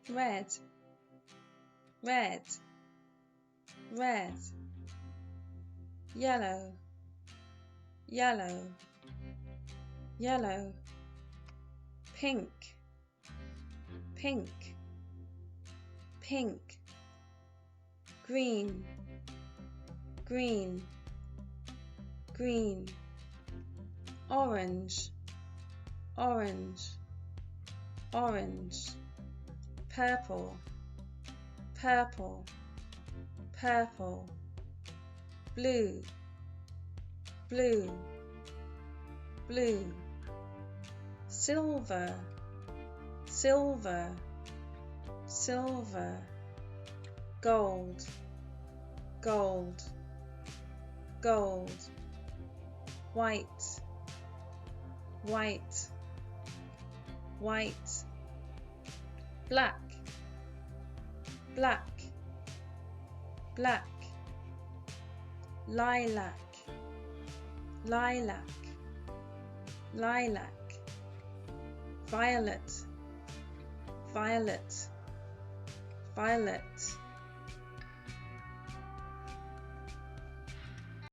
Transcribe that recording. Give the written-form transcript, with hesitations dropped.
red, red, red, yellow, yellow, yellow, pink, pink, pink, green, green, green, orange, orange, orange, purple, purple, purple, blue, blue, blue, silver, silver, silver, gold, gold, gold, white, white, white, black, black, black, lilac, lilac, lilac, violet, violet, violet,